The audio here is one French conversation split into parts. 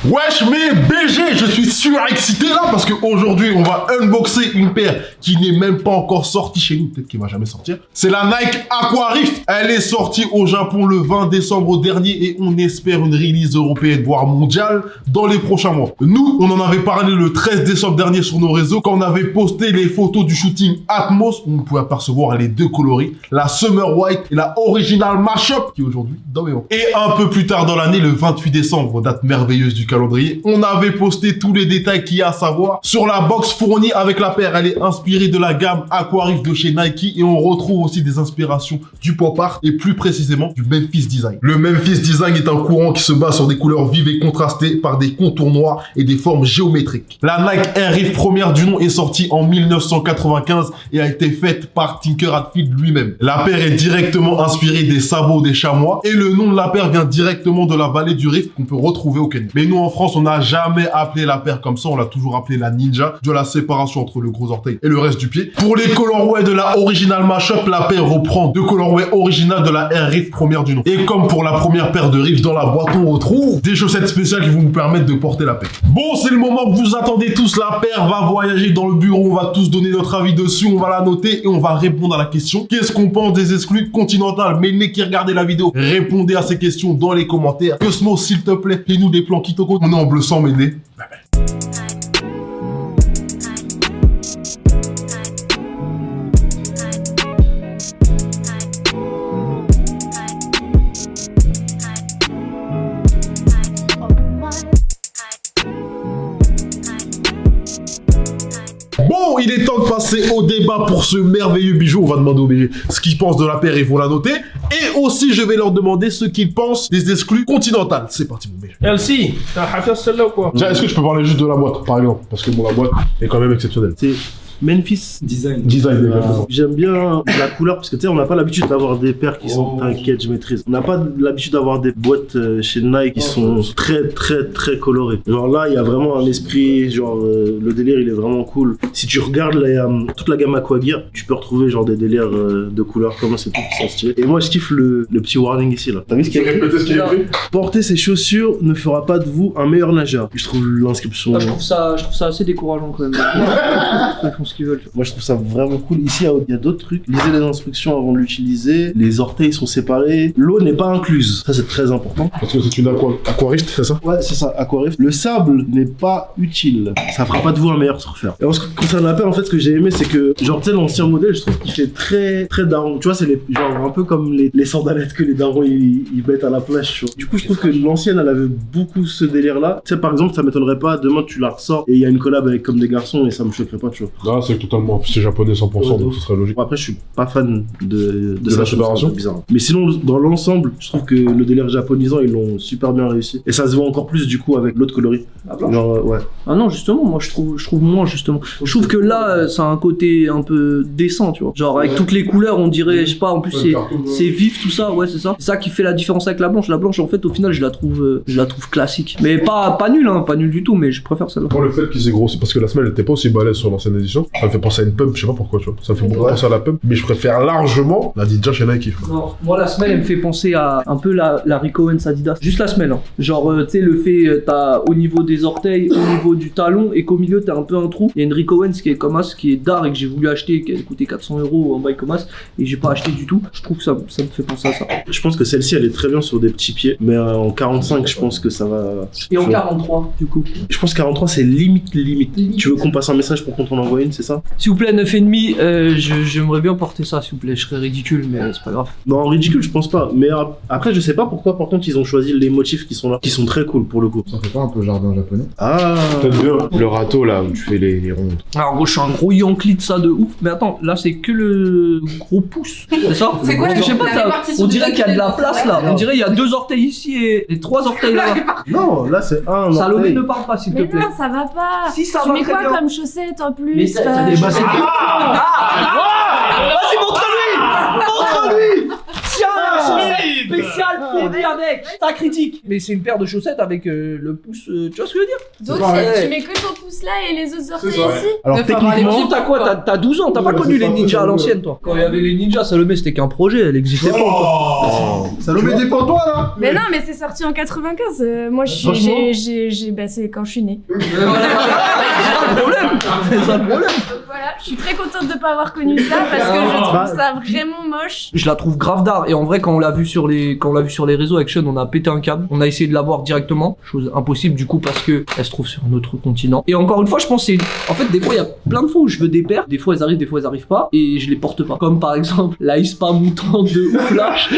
Wesh mes BG, je suis surexcité là parce qu'aujourd'hui on va unboxer une paire qui n'est même pas encore sortie chez nous, peut-être qu'elle va jamais sortir. C'est la Nike Aquarift. Elle est sortie au Japon le 20 décembre dernier et on espère une release européenne voire mondiale dans les prochains mois. Nous, on en avait parlé le 13 décembre dernier sur nos réseaux quand on avait posté les photos du shooting Atmos où on pouvait apercevoir les deux coloris, la Summer White et la Original Mashup qui est aujourd'hui dans mes mains. Et un peu plus tard dans l'année, le 28 décembre, date merveilleuse du calendrier, on avait posté tous les détails qu'il y a à savoir sur la box fournie avec la paire. Elle est inspirée de la gamme Aquarift de chez Nike et on retrouve aussi des inspirations du pop art et plus précisément du Memphis Design. Le Memphis Design est un courant qui se base sur des couleurs vives et contrastées par des contours noirs et des formes géométriques. La Nike Air Riff première du nom est sortie en 1995 et a été faite par Tinker Hatfield lui-même. La paire est directement inspirée des sabots des chamois et le nom de la paire vient directement de la vallée du Rift qu'on peut retrouver au Kenya. Mais nous en France, on n'a jamais appelé la paire comme ça, on l'a toujours appelé la Ninja, de la séparation entre le gros orteil et le reste du pied. Pour les colorways de la Original Mashup, la paire reprend deux colorways originales de la Air Riff première du nom. Et comme pour la première paire de Riff, dans la boîte on retrouve des chaussettes spéciales qui vont vous permettre de porter la paire. Bon, c'est le moment que vous attendez tous, la paire va voyager dans le bureau, on va tous donner notre avis dessus, on va la noter et on va répondre à la question. Qu'est-ce qu'on pense des exclus Continental? Mais les qui regardez la vidéo, répondez à ces questions dans les commentaires. Cosmo, s'il te plaît, fais-nous des plans Kitoko. On est en bleu sans m'aider. Bye bye. Bon, il est temps de passer au débat pour ce merveilleux bijou. On va demander aux BG ce qu'ils pensent de la paire, ils vont la noter. Et aussi, je vais leur demander ce qu'ils pensent des exclus Continental. C'est parti, mon BG. LC, t'as Hafiz celle-là ou quoi? Est-ce que je peux parler juste de la boîte, par exemple? Parce que bon, la boîte est quand même exceptionnelle. C'est Memphis Design. J'aime bien la couleur parce que tu sais, on n'a pas l'habitude d'avoir des paires qui sont t'inquiète, je maîtrise. On n'a pas l'habitude d'avoir des boîtes chez Nike qui sont très colorées. Genre là, il y a vraiment un esprit, genre le délire il est vraiment cool. Si tu regardes toute la gamme Aquagear, tu peux retrouver genre des délires de couleurs comme c'est tout qui sont stylés. Et moi je kiffe le petit warning ici là. T'as vu ce qu'il y a écrit? Porter ces chaussures ne fera pas de vous un meilleur nageur. Je trouve l'inscription. Je trouve ça assez décourageant quand même. Ils font ce qu'ils veulent. Moi je trouve ça vraiment cool. Ici il y a d'autres trucs. Lisez les instructions avant de l'utiliser. Les orteils sont séparés. L'eau n'est pas incluse. Ça c'est très important. Parce que c'est une Aquarift, c'est ça? Ouais, c'est ça, Aquarift. Le sable n'est pas utile. Ça fera pas de vous un meilleur surfeur. Et en ce qui concerne la paire, en fait, ce que j'ai aimé, c'est que, genre, tu sais, l'ancien modèle, je trouve qu'il fait très daron. Tu vois, c'est genre un peu comme les sandalettes que les darons ils mettent à la plage, tu vois. Du coup, je trouve que l'ancienne, elle avait beaucoup ce délire-là. Tu sais, par exemple, ça m'étonnerait pas, demain tu la ressors et il y a une collab avec Comme des garçons et ça me choquerait pas, tu vois. Ah, c'est totalement, c'est japonais 100%, donc ce serait logique. Après, je suis pas fan de la séparation. Bizarre. Mais sinon, dans l'ensemble, je trouve que le délire japonisant, ils l'ont super bien réussi. Et ça se voit encore plus, du coup, avec l'autre coloris. Genre, ouais. Ah non, justement, moi je trouve moins, justement. Je trouve que là, ça a un côté un peu décent, tu vois. Genre, avec toutes les couleurs, on dirait, je sais pas, en plus c'est vif, tout ça, ouais, c'est ça. C'est ça qui fait la différence avec la blanche. La blanche, en fait, au final, je la trouve classique. Mais pas nulle, hein, pas nulle du tout, mais je préfère celle-là. Pour le fait qu'ils aient grossi, parce que la semelle était pas aussi balèze sur l'ancienne édition. Ça me fait penser à une pump, je sais pas pourquoi, tu vois. Ça me fait beaucoup penser à la pump, mais je préfère largement la Ninja chez Nike. Non, moi, la semelle, elle me fait penser à un peu la Rick Owens Adidas. Juste la semelle, hein. Genre, tu sais, le fait, t'as au niveau des orteils, au niveau du talon, et qu'au milieu, t'as un peu un trou. Il y a une Rick Owens qui est comme as, qui est d'art et que j'ai voulu acheter, qui a coûté 400 € en bail comme as, et j'ai pas acheté du tout. Je trouve que ça me fait penser à ça. Je pense que celle-ci, elle est très bien sur des petits pieds, mais en 45, je pense que ça va. Et en 43, du coup. Je pense que 43, c'est limite. Tu veux qu'on passe un message pour qu'on t'en envoie une, c'est ça? S'il vous plaît, 9,5, j'aimerais bien porter ça, s'il vous plaît. Je serais ridicule, mais c'est pas grave. Non, ridicule, je pense pas. Mais après, je sais pas pourquoi, pourtant, ils ont choisi les motifs qui sont là, qui sont très cool pour le coup. Ça fait pas un peu jardin japonais? Ah, peut-être bien. Le râteau là où tu fais les rondes. Alors, gros, je suis un gros yankee de ça de ouf. Mais attends, là, c'est que le gros pouce. C'est ça? C'est quoi je sais pas, on dirait qu'il y a de la place là. On dirait qu'il y a 2 orteils ici et 3 orteils là. non, là, c'est un. Salomé, ne parle pas, s'il te Mais plaît. non, ça va pas. Si, ça tu va mets très quoi bien. comme chaussette en plus? Mais t'as des baskets. Vas-y, montre-lui! Montre-lui! Tiens, chaussette spéciale fournie avec ta critique. Mais c'est une paire de chaussettes avec le pouce, tu vois ce que je veux dire? Donc tu mets que ton pouce là et les autres orteils ici? Alors, Mais techniquement, t'as quoi? T'as 12 ans, t'as pas connu les ninjas à l'ancienne, toi? Quand il y avait les ninjas, Salomé, c'était qu'un projet, elle existait pas encore. Salomé, défends-toi là. Mais non, mais c'est sorti en 95. Moi, Franchement. bah, c'est quand je suis née. C'est ça le problème. C'est ça le problème. Donc voilà, je suis très contente de pas avoir connu ça parce que je trouve ça vraiment moche. Je la trouve grave d'art et en vrai quand on l'a vu sur les réseaux avec Sean, on a pété un câble. On a essayé de la voir directement, chose impossible du coup parce que elle se trouve sur un autre continent. Et encore une fois, je pense que en fait des fois il y a plein de fois où je veux des paires, des fois elles arrivent, des fois elles arrivent pas et je les porte pas. Comme par exemple la ISPA moutante de Flash.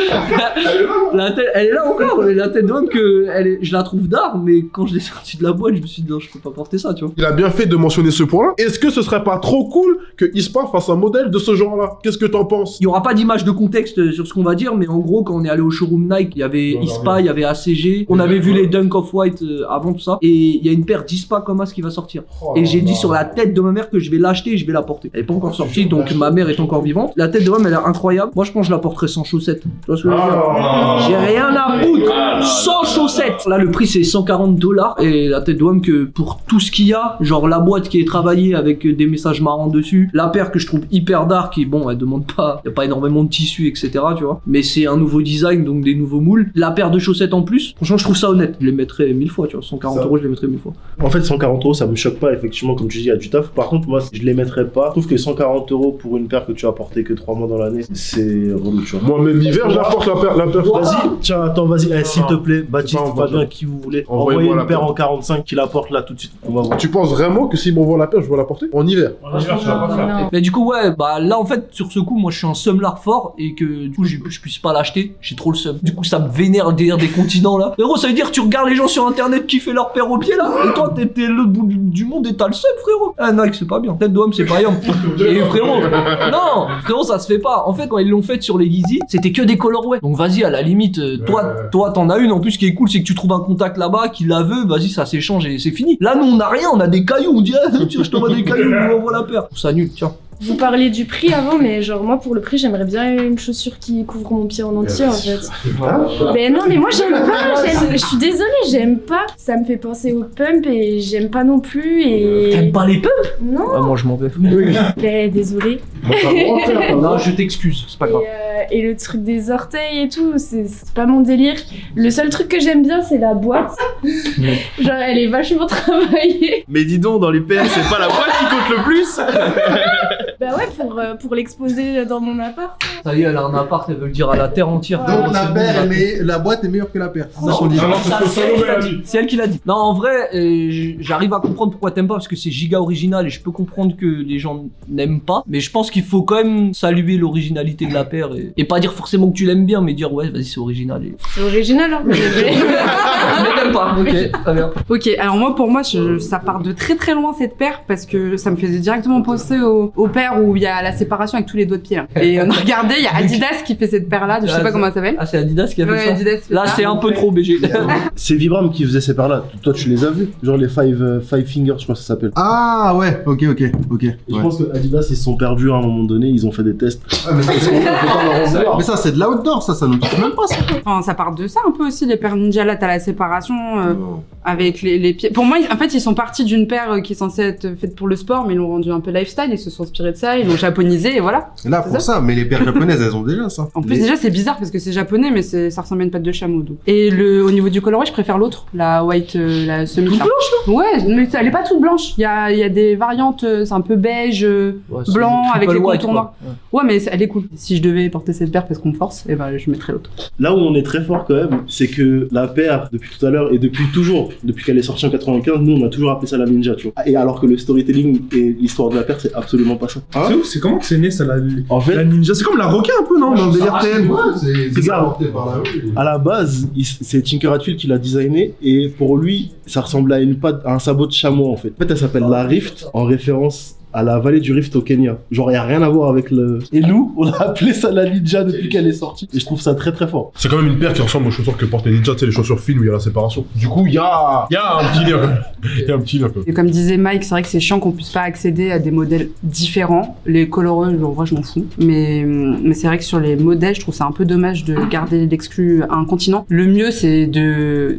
Elle est là encore, la tête d'homme que je la trouve d'art, mais quand je l'ai sortie de la boîte, je me suis dit non, je peux pas porter ça, tu vois. Il a bien fait de mentionner ce point-là. Est-ce que ce serait pas trop cool que ISPA fasse un modèle de ce genre-là? Qu'est-ce que t'en penses? Il y aura pas d'image de contexte sur ce qu'on va dire, mais en gros, quand on est allé au showroom Nike, il y avait ISPA, il y avait ACG, on avait vu les Dunk Off-White avant tout ça, et il y a une paire d'ISPA comme as qui va sortir. Et j'ai dit sur la tête de ma mère que je vais l'acheter et je vais la porter. Elle est pas encore sortie, donc ma mère est encore vivante. La tête de ma mère, elle est incroyable. Moi, je pense que je la porterai sans chaussettes. Tu vois ce que je veux dire? J'ai rien à foutre sans chaussettes. Là, le prix c'est $140 et la tête de homme que pour tout ce qu'il y a, genre la boîte qui est travaillée avec des messages marrants dessus, la paire que je trouve hyper dark et bon, elle demande pas, y a pas énormément de tissu, etc. Tu vois. Mais c'est un nouveau design, donc des nouveaux moules. La paire de chaussettes en plus, franchement, je trouve ça honnête. Je les mettrais 1000 fois, tu vois. 140 €, je les mettrais 1000 fois. En fait, 140 €, ça me choque pas, effectivement, comme tu dis, il y a du taf. Par contre, moi, je les mettrais pas. Je trouve que 140 € pour une paire que tu vas porter que 3 mois dans l'année, c'est relou, tu vois. Moi, même hiver, je la porte la paire. Vas-y, tiens, attends, vas-y, s'il te plaît, Baptiste, Fabien, qui vous voulez, envoyez une paire en 45 qui la porte là tout de suite. On va voir. Tu penses vraiment que s'il m'envoie la paire, je vais la porter en hiver? Non. Mais du coup, ouais, bah là en fait, sur ce coup, moi je suis un seumlard fort et que du coup, je puisse pas l'acheter. J'ai trop le seum. Du coup, ça me vénère le délire des continents là. Frérot, ça veut dire que tu regardes les gens sur internet qui fait leur paire au pied là. Et toi, t'es l'autre bout du monde et t'as le seum, frérot. Ah, Nike, c'est pas bien. Tête d'homme, c'est pas bien. Et frérot, non, frérot, ça se fait pas. En fait, quand ils l'ont fait sur les Yeezy, c'était que des colorways. Donc vas-y, à la limite, toi, t'en as une. En plus, ce qui est cool, c'est que tu trouves un contact là-bas qui la veut. Vas-y, ça s'échange et c'est fini. Là, nous, on a rien. On a des cailloux. On dit, ah, tiens, je t'envoie des cailloux, on m'envoie la paire. Je trouve ça nul, tiens. Vous parliez du prix avant, mais genre moi pour le prix j'aimerais bien une chaussure qui couvre mon pied en entier en fait. Mais non mais moi j'aime pas, je suis désolée, j'aime pas. Ça me fait penser au pump et j'aime pas non plus et... T'aimes pas les pumps? Non. Ah, moi je m'en vais. Mais désolée. Non, je t'excuse, c'est pas grave. Et le truc des orteils et tout, c'est pas mon délire. Le seul truc que j'aime bien c'est la boîte. Genre elle est vachement travaillée. Mais dis donc, dans les paires, c'est pas la boîte qui compte le plus. Bah ouais, pour l'exposer dans mon appart. Ça y est, elle a un appart, elle veut le dire à la terre entière. Donc C'est bon, la boîte est meilleure que la paire. C'est elle qui l'a dit. Non, en vrai, j'arrive à comprendre pourquoi t'aimes pas parce que c'est giga original et je peux comprendre que les gens n'aiment pas. Mais je pense qu'il faut quand même saluer l'originalité de la paire et pas dire forcément que tu l'aimes bien, mais dire ouais, vas-y, c'est original. C'est original, hein. Mais t'aimes pas, ok, très bien. Ok, alors moi pour moi ça part de très très loin cette paire parce que ça me faisait directement penser aux paires où il y a la séparation avec tous les doigts de pied là. Et on a regardé, il y a Adidas qui fait cette paire là, je sais pas comment elle s'appelle. Ah, c'est Adidas qui a fait Ouais, ça. Adidas fait Là, ça. c'est un peu trop BG. C'est Vibram qui faisait ces paires là. Toi, tu les as vus? Genre les Five Fingers, je crois que ça s'appelle. Ah ouais, ok. Et je pense que Adidas ils se sont perdus à un moment donné, ils ont fait des tests. Mais ça c'est de l'outdoor, ça nous touche même pas ça. Enfin, ça part de ça un peu aussi, les paires ninja là, t'as la séparation avec les pieds. Pour moi, en fait, ils sont partis d'une paire qui est censée être faite pour le sport, mais ils l'ont rendu un peu lifestyle, ils se sont inspirés de ça, ils l'ont japonisé et voilà. Et là pour ça, mais les paires japonaises elles ont déjà ça. En plus, déjà, c'est bizarre parce que c'est japonais, mais ça ressemble à une patte de chameau. Donc. Et au niveau du coloré, je préfère l'autre, la white, la semi. Toute blanche là? Ouais, mais elle est pas toute blanche. Il y a des variantes, c'est un peu beige, blanc, avec les contours noirs. Ouais, mais elle est cool. Si je devais porter cette paire parce qu'on me force, et ben je mettrais l'autre. Là où on est très fort quand même, c'est que la paire, depuis tout à l'heure et depuis toujours, depuis qu'elle est sortie en 95, nous on a toujours appelé ça la ninja, tu vois. Et alors que le storytelling et l'histoire de la paire, c'est absolument pas ça. C'est comment que c'est né ça, En fait, la ninja? C'est comme la roquette un peu, non? Dans le délire TN. Regarde, à la base, c'est Tinker Hatfield qui l'a designé et pour lui, ça ressemblait à une patte, à un sabot de chameau en fait. En fait, elle s'appelle la Rift en référence à la vallée du Rift au Kenya. Genre, y a rien à voir avec le... Et nous, on a appelé ça la ninja depuis qu'elle est sortie. Et je trouve ça très très fort. C'est quand même une paire qui ressemble aux chaussures que portent les ninjas, tu sais, les chaussures fines où il y a la séparation. Du coup, il y a un petit lien. Il y a un petit là, quoi. Et comme disait Mike, c'est vrai que c'est chiant qu'on puisse pas accéder à des modèles différents. Les colorés, en vrai, je m'en fous. Mais c'est vrai que sur les modèles, je trouve ça un peu dommage de garder l'exclu à un continent. Le mieux, c'est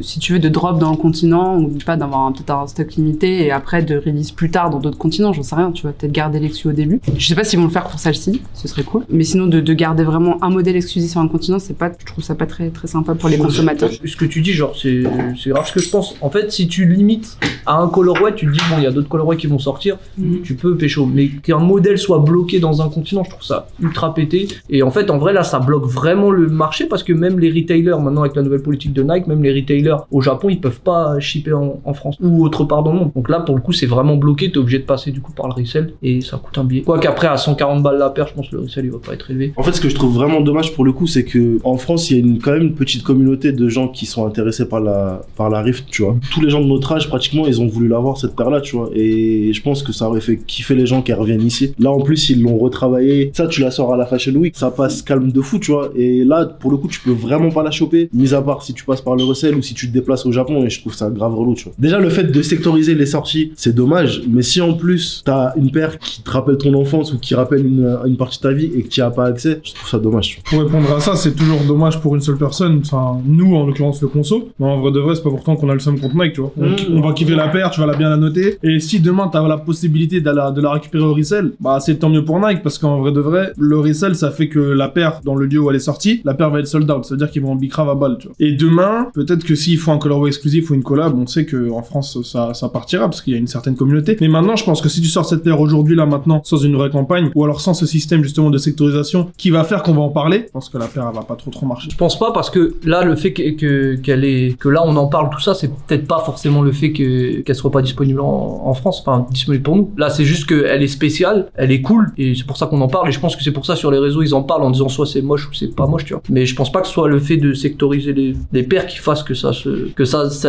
si tu veux, de drop dans le continent ou pas d'avoir peut-être un stock limité et après de release plus tard dans d'autres continents. J'en sais rien, tu vois, peut-être garder l'exclu au début. Je sais pas s'ils vont le faire pour celle-ci, ce serait cool. Mais sinon, de garder vraiment un modèle exclusif sur un continent, je trouve ça pas très, très sympa pour les consommateurs. Ce que tu dis, genre, c'est grave ce que je pense. En fait, si tu limites à un colorway, tu te dis, bon, il y a d'autres colorways qui vont sortir, tu peux pécho. Mais qu'un modèle soit bloqué dans un continent, je trouve ça ultra pété. Et en fait, en vrai, là, ça bloque vraiment le marché parce que même les retailers, maintenant, avec la nouvelle politique de Nike, même les retailers au Japon, ils peuvent pas shipper en France ou autre part dans le monde. Donc là, pour le coup, c'est vraiment bloqué. T'es obligé de passer du coup par le resell et ça coûte un billet. Quoi qu'après, à 140 balles la paire, je pense que le resell, il va pas être élevé. En fait, ce que je trouve vraiment dommage pour le coup, c'est que en France, il y a quand même une petite communauté de gens qui sont intéressés par la Rift, tu vois. Tous les gens de notre âge, pratiquement, ils ont voulu l'avoir, cette paire-là, tu vois. Et je pense que ça aurait fait kiffer les gens qui reviennent ici. Là, en plus, ils l'ont retravaillé. Ça, tu la sors à la Fashion Week, ça passe calme de fou, tu vois. Et là, pour le coup, tu peux vraiment pas la choper, mis à part si tu passes par le resell ou si tu te déplaces au Japon, et je trouve ça grave relou, tu vois. Déjà, le fait de sectoriser les sorties, c'est dommage, mais si en plus, t'as une paire qui te rappelle ton enfance ou qui rappelle une partie de ta vie et que tu as pas accès, je trouve ça dommage, tu vois. Pour répondre à ça, c'est toujours dommage pour une seule personne, enfin, nous, en l'occurrence, le conso, mais en vrai de vrai, c'est pas pourtant qu'on a le seum contre Nike, tu vois. On va kiffer la paire, tu vas bien la noter, et si demain, t'as la possibilité de la récupérer au resell, bah, c'est tant mieux pour Nike, parce qu'en vrai de vrai, le resell, ça fait que la paire, dans le lieu où elle est sortie, la paire va être sold out, ça veut dire qu'ils vont en bicrave à balle, tu vois. Et demain, peut-être que s'il faut un colorway exclusif ou une collab, on sait que en France, ça partira, parce qu'il y a une certaine communauté. Mais maintenant, je pense que si tu sors cette paire aujourd'hui, là, maintenant, sans une vraie campagne, ou alors sans ce système, justement, de sectorisation, qui va faire qu'on va en parler, je pense que la paire, elle va pas trop marcher. Je pense pas, parce que là, le fait que là, on en parle, tout ça, c'est peut-être pas forcément le fait qu'elle soit pas disponible en France, enfin, disponible pour nous. Là, c'est juste qu'elle est spéciale, elle est cool, et c'est pour ça qu'on en parle, et je pense que c'est pour ça sur les réseaux, ils en parlent en disant soit c'est moche ou c'est pas moche, tu vois. Mais je pense pas que ce soit le fait de sectoriser les paires qui fasse que ça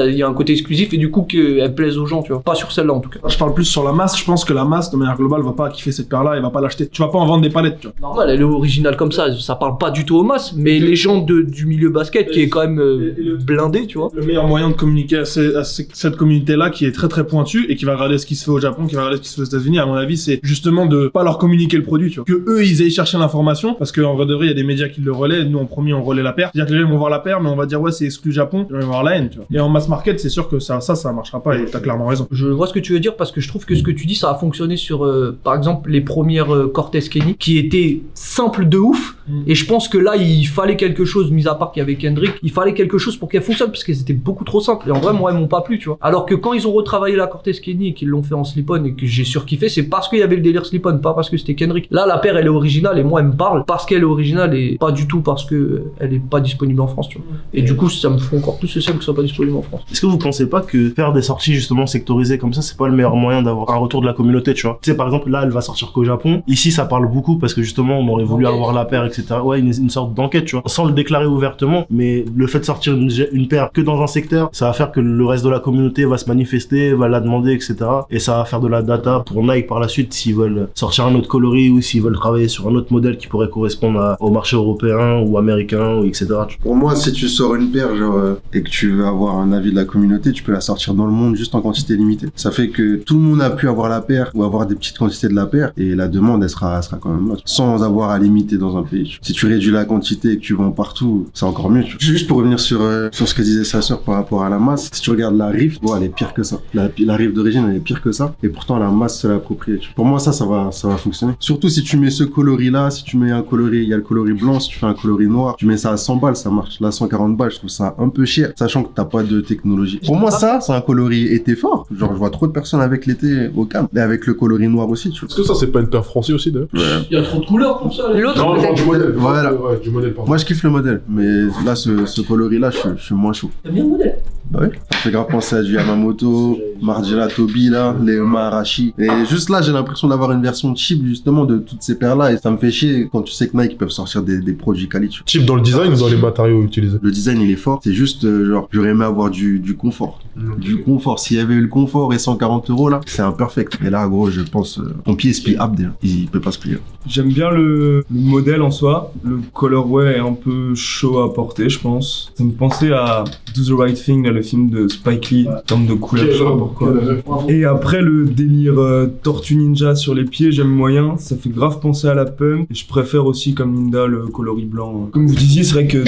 y a un côté exclusif, et du coup, qu'elle plaise aux gens, tu vois. Pas sur celle-là, en tout cas. Je parle plus sur la masse, je pense que la masse, de manière globale, va pas kiffer cette paire-là, elle va pas l'acheter. Tu vas pas en vendre des palettes, tu vois. Normal, elle est originale comme ça parle pas du tout aux masses, mais les gens du milieu basket qui est quand même blindé, tu vois. Le meilleur moyen de communiquer à cette communauté-là qui est très très pointue et qui va regarder ce qui se fait au Japon, qui va regarder ce qui se fait aux États-Unis, à mon avis, c'est justement de pas leur communiquer le produit, tu vois. Que eux, ils aillent chercher l'information, parce qu'en vrai de vrai, il y a des médias qui le relaient, nous en premier, on relaie la paire. C'est-à-dire que les gens vont voir la paire, mais on va dire ouais, c'est exclu Japon, ils vont voir la haine, tu vois. Et en mass market, c'est sûr que ça marchera pas, et t'as clairement raison. Je vois ce que tu veux dire, parce que je trouve que ce que tu dis, ça a fonctionné sur, par exemple, les premières Cortez Kenny, qui étaient simples de ouf. Et je pense que là, il fallait quelque chose, mis à part qu'il y avait Kendrick, il fallait quelque chose pour qu'elle fonctionne, parce qu'elles étaient beaucoup trop simples. Et en vrai, moi, elles m'ont pas plu, tu vois. Alors que quand ils ont retravaillé la Cortez Kenny et qu'ils l'ont fait en slip-on et que j'ai surkiffé, c'est parce qu'il y avait le délire slip-on, pas parce que c'était Kendrick. Là, la paire, elle est originale et moi, elle me parle parce qu'elle est originale et pas du tout parce que elle est pas disponible en France, tu vois. Et du coup, ça me fait encore plus le seum que ça soit pas disponible en France. Est-ce que vous pensez pas que faire des sorties justement sectorisées comme ça, c'est pas le meilleur moyen d'avoir un retour de la communauté, tu vois? Tu sais, par exemple, là, elle va sortir qu'au Japon. Ici, ça parle beaucoup parce que justement, on aurait voulu avoir la paire, etc. Ouais, une sorte d'enquête, tu vois. Sans le déclarer ouvertement, mais le fait de sortir une paire que dans un secteur, ça va faire que le reste de la communauté va se manifester, va la demander, etc. Et ça va faire de la data pour Nike par la suite s'ils veulent sortir un autre coloris ou s'ils veulent travailler sur un autre modèle qui pourrait correspondre au marché européen ou américain, ou etc. Pour moi, si tu sors une paire et que tu veux avoir un avis de la communauté, tu peux la sortir dans le monde juste en quantité limitée. Ça fait que tout le monde a pu avoir la paire ou avoir des petites quantités de la paire et la demande, elle sera quand même là, sans avoir à limiter dans un pays. Si tu réduis la quantité et que tu vends partout, c'est encore mieux. Juste pour revenir sur ce que disait sa sœur par rapport à la masse, si tu regardes la Rift, bon, elle est pire que ça. La Rift d'origine, elle est pire que ça. Et pourtant, la masse se l'approprie. Pour moi, ça va fonctionner. Surtout si tu mets ce coloris-là, si tu mets un coloris, il y a le coloris blanc, si tu fais un coloris noir, tu mets ça à 100 balles, ça marche. Là, 140 balles, je trouve ça un peu cher, sachant que t'as pas de technologie. Pour moi, ça, c'est un coloris été fort. Genre, je vois trop de personnes avec l'été au calme. Et avec le coloris noir aussi, tu vois. Est-ce que ça, c'est pas une paire français aussi, d'ailleurs? Ouais. Il y a trop de couleurs pour ça. L'autre, Non, peut-être. du modèle. Voilà. Ouais, du modèle, pardon. Moi, je kiffe le modèle, mais là, ce coloris-là, je suis moins chaud. T'aimes bien le modèle? Bah oui. Ça fait grave penser à du Yamamoto, Margiela Toby, là, les Maharashi. Et juste là, j'ai l'impression d'avoir une version cheap, justement, de toutes ces paires-là. Et ça me fait chier quand tu sais que Nike peuvent sortir des produits quali. Cheap dans le design ou dans les matériaux utilisés? Le design, il est fort. C'est juste, genre, j'aurais aimé avoir du confort. Du confort. S'il y avait eu le confort et 140 €, là, c'est imperfect. Et là, gros, je pense, ton pied se plie déjà. Il peut pas se plier. J'aime bien le modèle en soi. Le colorway est un peu chaud à porter, je pense. Ça me pensait à Do the Right Thing, là, le film de Spike Lee, en termes de couleur, je sais pas pourquoi. Et après, le délire Tortue Ninja sur les pieds, j'aime moyen, ça fait grave penser à la pump, et je préfère aussi, comme Linda, le coloris blanc. Comme vous disiez, c'est vrai que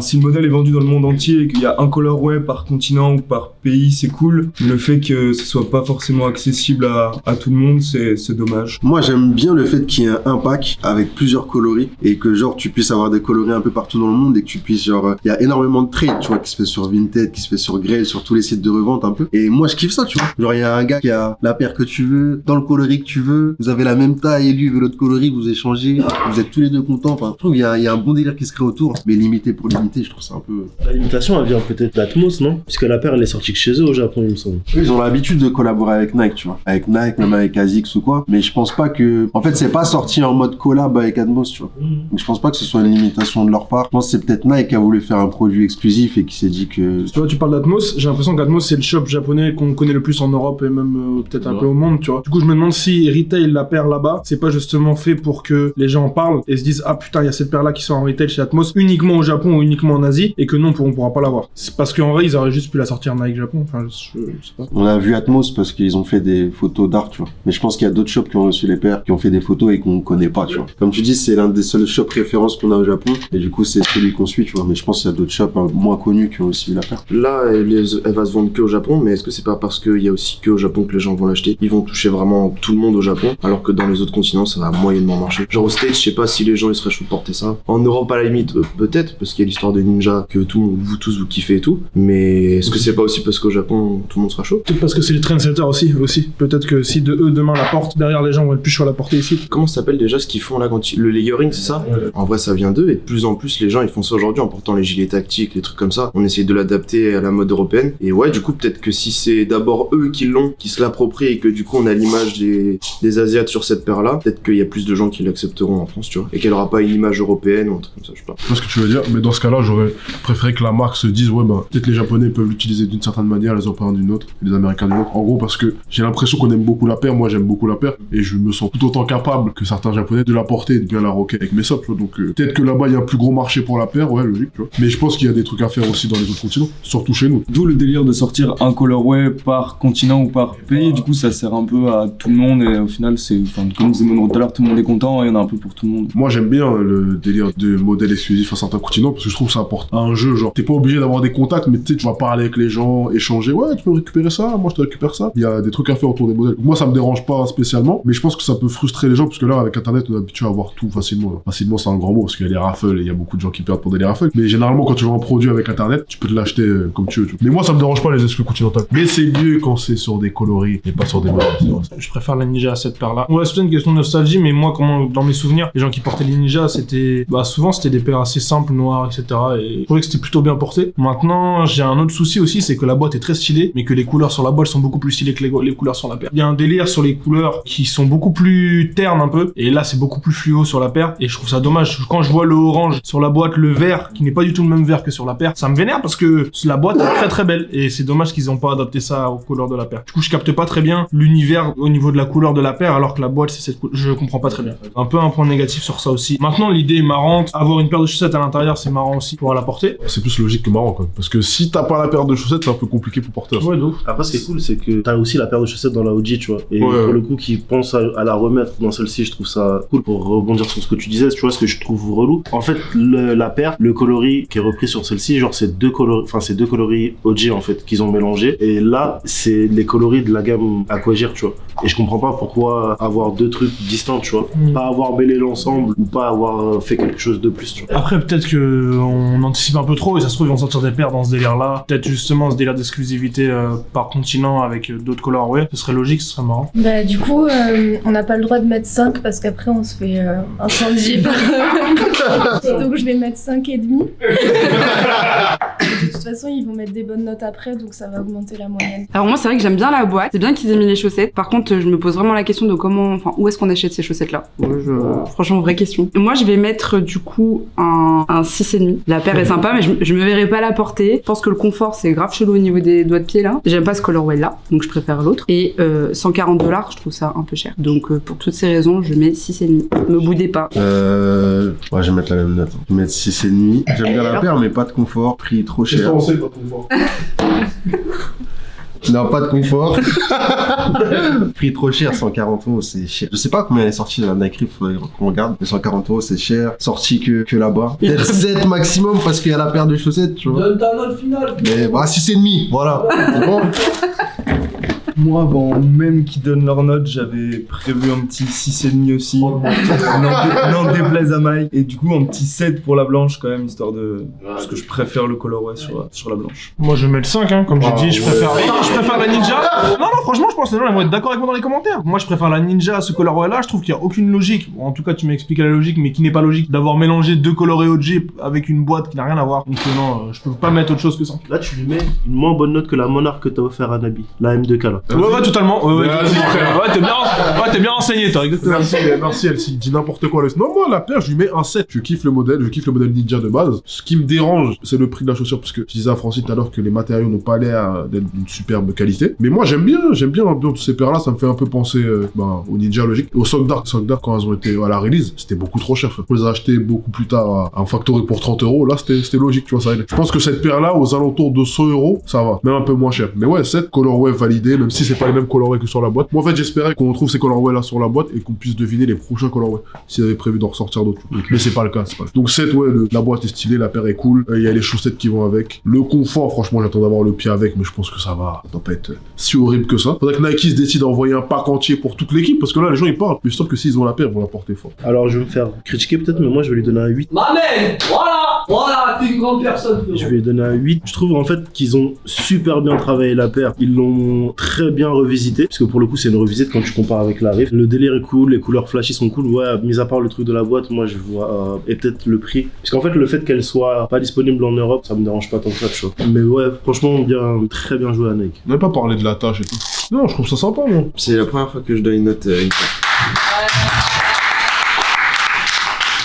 si le modèle est vendu dans le monde entier et qu'il y a un colorway par continent ou par pays, c'est cool, mais le fait que ce soit pas forcément accessible à tout le monde, c'est dommage. Moi, j'aime bien le fait qu'il y ait un pack avec plusieurs coloris et que genre tu puisses avoir des coloris un peu partout dans le monde et que tu puisses genre il y a énormément de trades, tu vois, qui se fait sur Vinted, qui se fait sur Grail, sur tous les sites de revente un peu. Et moi, je kiffe ça, tu vois. Genre il y a un gars qui a la paire que tu veux, dans le coloris que tu veux, vous avez la même taille et lui veut l'autre coloris, vous échangez, vous êtes tous les deux contents. Enfin, je trouve qu'il y a un bon délire qui se crée autour, mais limité pour limiter, je trouve ça un peu. La limitation, elle vient peut-être d'Atmos, non? Puisque la paire, elle est sortie que chez eux au Japon, il me semble. Eux, ils ont l'habitude de collaborer avec Nike, tu vois. Avec Nike, même avec ASICS ou quoi. Mais je pense pas que. En fait, c'est pas sorti en mode collab avec Atmos, tu vois. Donc je pense pas que ce soit une limitation de leur part. Je pense que c'est peut-être Nike qui a voulu faire un produit exclusif et qui s'est dit que. Tu vois, tu parles d'Atmos, j'ai l'impression qu'Atmos c'est le shop japonais qu'on connaît le plus en Europe et même peut-être un peu au monde, tu vois. Du coup, je me demande si retail la paire là-bas, c'est pas justement fait pour que les gens en parlent et se disent ah putain, il y a cette paire là qui sort en retail chez Atmos uniquement au Japon ou uniquement en Asie et que non, on pourra pas l'avoir. C'est parce qu'en vrai, ils auraient juste pu la sortir Nike Japon. Enfin, je sais pas. On a vu Atmos parce qu'ils ont fait des photos d'art, tu vois. Mais je pense qu'il y a d'autres shops qui ont reçu les paires, qui ont fait des photos et qu'on connaît pas, tu vois. Comme tu dis, c'est l'un des seuls shops références qu'on a au Japon et du coup, c'est celui qu'on suit, tu vois. Mais je pense qu'il y a d'autres shops moins connus qui ont aussi la paire. Là, elle va se vendre que au Japon, mais est-ce que c'est pas parce qu'il y a aussi que au Japon que les gens vont l'acheter? Ils vont toucher vraiment tout le monde au Japon, alors que dans les autres continents, ça va moyennement marcher. Genre au States, je sais pas si les gens ils seraient chauds de porter ça. En Europe, à la limite, peut-être, parce qu'il y a l'histoire de Ninja que vous tous vous kiffez et tout. Mais est-ce que c'est pas aussi parce qu'au Japon, tout le monde sera chaud? Peut-être parce que c'est les trendsetters aussi. Peut-être que si demain la portent, derrière les gens vont être plus chauds à la porter ici. Comment ça s'appelle déjà ce qu'ils font là quand le layering, c'est ça? En vrai, ça vient d'eux et de plus en plus, les gens ils font ça aujourd'hui en portant les gilets tactiques, les trucs comme ça. On essaye de l'adapter à la mode européenne. Et ouais, du coup, peut-être que si c'est d'abord eux qui l'ont, qui se l'approprient et que du coup on a l'image des Asiates sur cette paire-là, peut-être qu'il y a plus de gens qui l'accepteront en France, tu vois. Et qu'elle aura pas une image européenne ou un truc comme ça, je sais pas. Je sais pas ce que tu veux dire, mais dans ce cas-là, j'aurais préféré que la marque se dise ouais, bah, peut-être les Japonais peuvent l'utiliser d'une certaine manière, les Européens d'une autre, et les Américains d'une autre. En gros, parce que j'ai l'impression qu'on aime beaucoup la paire, moi j'aime beaucoup la paire, et je me sens tout autant capable que certains Japonais de la porter et de bien la rocker avec mes subs, tu vois. Donc peut-être que là-bas il y a un plus gros marché pour la paire, ouais, logique, tu vois. Mais je pense qu'il y a des trucs à faire aussi dans les autres continents, surtout chez nous. D'où le délire de sortir un colorway par continent ou par pays, du coup ça sert un peu à tout le monde et au final c'est, comme disait Monroe tout à l'heure, tout le monde est content et il y en a un peu pour tout le monde. Moi j'aime bien le délire de modèles exclusifs à certains continents parce que je trouve que ça apporte un jeu, genre t'es pas obligé d'avoir des contacts mais tu sais tu vas parler avec les gens, échanger, ouais tu peux récupérer ça, moi je te récupère ça, il y a des trucs à faire autour des modèles. Moi ça me dérange pas spécialement mais je pense que ça peut frustrer les gens parce que là avec internet on est habitué à avoir tout facilement. Facilement c'est un grand mot parce qu'il y a les raffles et il y a beaucoup de gens qui perdent pour des raffles, mais généralement quand tu vends un produit avec internet tu peux te l'acheter comme tu veux, tu vois. Mais moi ça me dérange pas les exclus continentales, mais c'est mieux quand c'est sur des coloris et pas sur des modèles. Je préfère la Ninja à cette paire là. Ouais, c'est une question de nostalgie, mais moi dans mes souvenirs les gens qui portaient les Ninja c'était souvent c'était des paires assez simples, noires, etc. et je trouvais que c'était plutôt bien porté. Maintenant j'ai un autre souci aussi, c'est que la boîte est très stylée mais que les couleurs sur la boîte sont beaucoup plus stylées que les couleurs sur la paire. Il y a un délire sur les couleurs qui sont beaucoup plus ternes un peu et là c'est beaucoup plus fluo sur la paire et je trouve ça dommage. Quand je vois le orange sur la boîte, le vert qui n'est pas du tout le même vert que sur la paire, ça me vénère parce que la boîte est très très belle et c'est dommage qu'ils ont pas adapté ça aux couleurs de la paire. Du coup je capte pas très bien l'univers au niveau de la couleur de la paire alors que la boîte c'est cette couleur. Je comprends pas très bien. Un peu un point négatif sur ça aussi. Maintenant l'idée est marrante, avoir une paire de chaussettes à l'intérieur c'est marrant aussi pour la porter. C'est plus logique que marrant quoi, parce que si t'as pas la paire de chaussettes c'est un peu compliqué pour porter. Ouais, donc. Après ce qui est cool c'est que t'as aussi la paire de chaussettes dans la OG, tu vois, et pour le coup qui pense à la remettre dans celle-ci, je trouve ça cool. Pour rebondir sur ce que tu disais, tu vois, ce que je trouve relou, en fait la paire, le coloris qui est repris sur celle-ci, genre c'est deux coloris OG en fait qu'ils ont mélangé et là c'est les coloris de la gamme Aquagir, tu vois, et je comprends pas pourquoi avoir deux trucs distincts, tu vois, pas avoir mêlé l'ensemble ou pas avoir fait quelque chose de plus, tu vois. Après peut-être que on anticipe un peu trop et ça se trouve ils vont sortir des paires dans ce délire là, peut-être justement ce délire d'exclusivité par continent avec d'autres colorways, ce serait logique, ce serait marrant. Bah du coup on n'a pas le droit de mettre 5 parce qu'après on se fait incendier par donc je vais mettre 5,5. De toute façon ils vont mettre des bonnes notes après donc ça va augmenter la moyenne. Alors moi c'est vrai que j'aime bien la boîte, c'est bien qu'ils aient mis les chaussettes. Par contre je me pose vraiment la question de où est-ce qu'on achète ces chaussettes là. Franchement vraie question. Et moi je vais mettre du coup un 6,5. La paire est sympa mais je me verrai pas la porter. Je pense que le confort c'est grave chelou au niveau des doigts de pied là. J'aime pas ce colorway là donc je préfère l'autre. Et $140 je trouve ça un peu cher. Donc pour toutes ces raisons je mets 6,5. Me boudez pas. Ouais, je vais mettre la même note. Je vais mettre 6,5. J'aime bien la paire mais pas de confort, prix trop cher. pensé de votre confort? Non, pas de confort. Prix trop cher, 140 €, c'est cher. Je sais pas combien elle est sortie de la Nike Rift, faudrait qu'on regarde. Mais 140 € c'est cher. Sorti que là-bas. Peut-être 7 maximum parce qu'il y a la paire de chaussettes, tu vois. Donne ta note finale. Mais bah, 6,5, voilà. C'est bon. Moi, avant même qu'ils donnent leur note, j'avais prévu un petit 6,5 aussi. Non, déplaise à Mike. Et du coup, un petit 7 pour la blanche quand même, histoire de... Parce que je préfère le colorway sur la blanche. Moi je mets le 5, hein, comme j'ai dit, je préfère la ninja. Non, franchement, je pense que les gens vont être d'accord avec moi dans les commentaires. Moi je préfère la ninja à ce colorway là, je trouve qu'il n'y a aucune logique. En tout cas, tu m'as expliqué la logique, mais qui n'est pas logique d'avoir mélangé 2 colorés OG avec une boîte qui n'a rien à voir. Donc non, je peux pas mettre autre chose que ça. Là, tu lui mets une moins bonne note que la Monarch que t'as offert à Nabi. La M2K là. Ouais, totalement. Vas-y, frère. Ouais, t'es bien renseigné, toi, exactement. Merci, Elsie. Dis n'importe quoi. Non, moi, la paire, je lui mets un 7. Je kiffe le modèle ninja de base. Ce qui me dérange, c'est le prix de la chaussure, parce que je disais à Francis tout à l'heure que les matériaux n'ont pas l'air d'être d'une superbe qualité. Mais moi, j'aime bien tous ces paires-là. Ça me fait un peu penser au ninja logique. Au Sock Dark, quand elles ont été à la release, c'était beaucoup trop cher. On les a achetés beaucoup plus tard à un factory pour 30 €. Là, c'était logique, tu vois, ça allait. Je pense que cette paire-là, aux alentours de 100 €, ça va. Même un peu moins cher. Mais ouais, 7 colorway validé, même si c'est pas les mêmes colorways que sur la boîte. Moi, en fait, j'espérais qu'on retrouve ces colorways là sur la boîte et qu'on puisse deviner les prochains colorways s'ils avaient prévu d'en ressortir d'autres. Mais c'est pas le cas, Donc 7, ouais, la boîte est stylée, la paire est cool, il y a les chaussettes qui vont avec. Le confort, franchement, j'attends d'avoir le pied avec, mais je pense que ça va pas être si horrible que ça. Faudrait que Nike se décide à envoyer un pack entier pour toute l'équipe, parce que là, les gens ils parlent. Mais je suis sûr que s'ils ont la paire, ils vont la porter fort. Alors, je vais me faire critiquer peut-être, mais moi, je vais lui donner un 8. Mamen, voilà, t'es une grande personne. Je vais lui donner un 8. Je trouve en fait qu'ils ont super bien travaillé la paire. Ils l'ont très bien revisité, parce que pour le coup, c'est une revisite quand tu compares avec la Rift. Le délire est cool, les couleurs flashy sont cool. Ouais, mis à part le truc de la boîte, moi je vois et peut-être le prix. Parce qu'en fait, le fait qu'elle soit pas disponible en Europe, ça me dérange pas tant que ça, tu vois. Mais ouais, franchement, très bien joué à Nike. On n'avait pas parlé de la tâche et tout. Non, je trouve ça sympa, moi. C'est la première fois que je donne une note.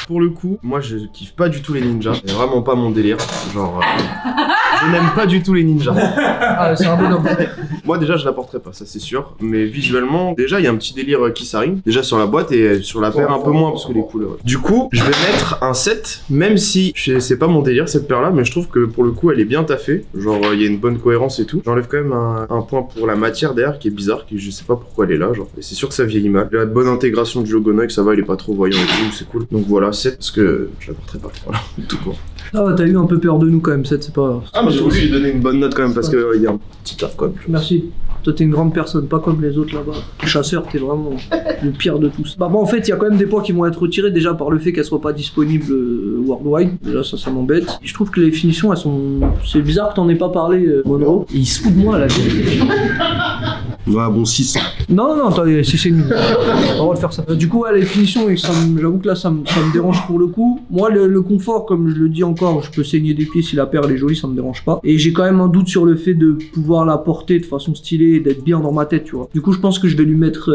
Pour le coup, moi je kiffe pas du tout les ninjas. C'est vraiment pas mon délire. Genre, je n'aime pas du tout les ninjas. Ah, c'est un bonhomme. Moi déjà je la porterai pas, ça c'est sûr. Mais visuellement, déjà il y a un petit délire Kissaring. Déjà sur la boîte et sur la paire un peu moins parce que les couleurs. Du coup, je vais mettre un 7, même si c'est pas mon délire cette paire là, mais je trouve que pour le coup elle est bien taffée. Genre il y a une bonne cohérence et tout. J'enlève quand même un point pour la matière derrière qui est bizarre, qui je sais pas pourquoi elle est là. Genre, et c'est sûr que ça vieillit mal. Il y a de bonne intégration du logo Nike, ça va, il est pas trop voyant et tout, c'est cool. Donc voilà, 7 parce que je la porterai pas. Voilà, tout court. Ah, t'as eu un peu peur de nous quand même, 7, c'est pas. Ah, mais j'ai voulu lui donner une bonne note quand même parce qu'il y a un petit taf quand même. Merci. Toi, t'es une grande personne, pas comme les autres là-bas. Le chasseur, t'es vraiment le pire de tous. Bah, moi, en fait, il y a quand même des points qui vont être retirés déjà par le fait qu'elles soient pas disponibles worldwide. Déjà, ça m'embête. Je trouve que les finitions, elles sont. C'est bizarre que t'en aies pas parlé, Monroe. Et il se fout de moi, la vérité. Ouais, bon, 6. Non, attendez, si c'est nul. On va pas le droit de faire ça. Du coup, ouais, les finitions, j'avoue que là, ça me dérange pour le coup. Moi, le confort, comme je le dis encore, je peux saigner des pieds si la paire elle est jolie, ça me dérange pas. Et j'ai quand même un doute sur le fait de pouvoir la porter de façon stylée et d'être bien dans ma tête, tu vois. Du coup, je pense que je vais lui mettre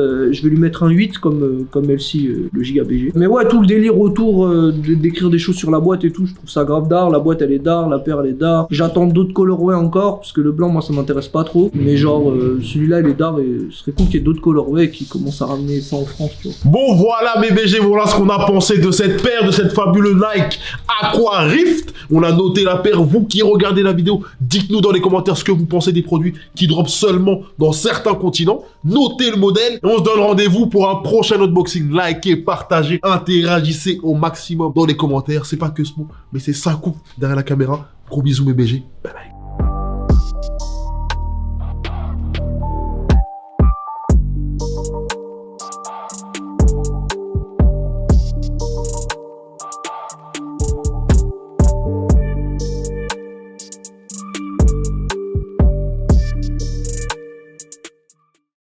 un 8 comme Elsie, le Giga BG. Mais ouais, tout le délire autour d'écrire des choses sur la boîte et tout, je trouve ça grave d'art. La boîte elle est d'art, la paire elle est d'art. J'attends d'autres colorways encore, parce que le blanc, moi, ça m'intéresse pas trop. Mais genre, celui-là, il est d'art et ce serait cool qu'il y ait d'autres colorways qui commencent à ramener ça en France, tu vois. Bon, voilà mes BG, voilà ce qu'on a pensé de cette paire, de cette fabuleuse Nike Aqua Rift. On a noté la paire. Vous qui regardez la vidéo, dites-nous dans les commentaires ce que vous pensez des produits qui drop seulement dans certains continents. Notez le modèle et on se donne rendez-vous pour un prochain unboxing. Likez, partagez, interagissez au maximum dans les commentaires. C'est pas que ce mot, mais c'est ça coup derrière la caméra. Gros bisous mes BG. Bye bye.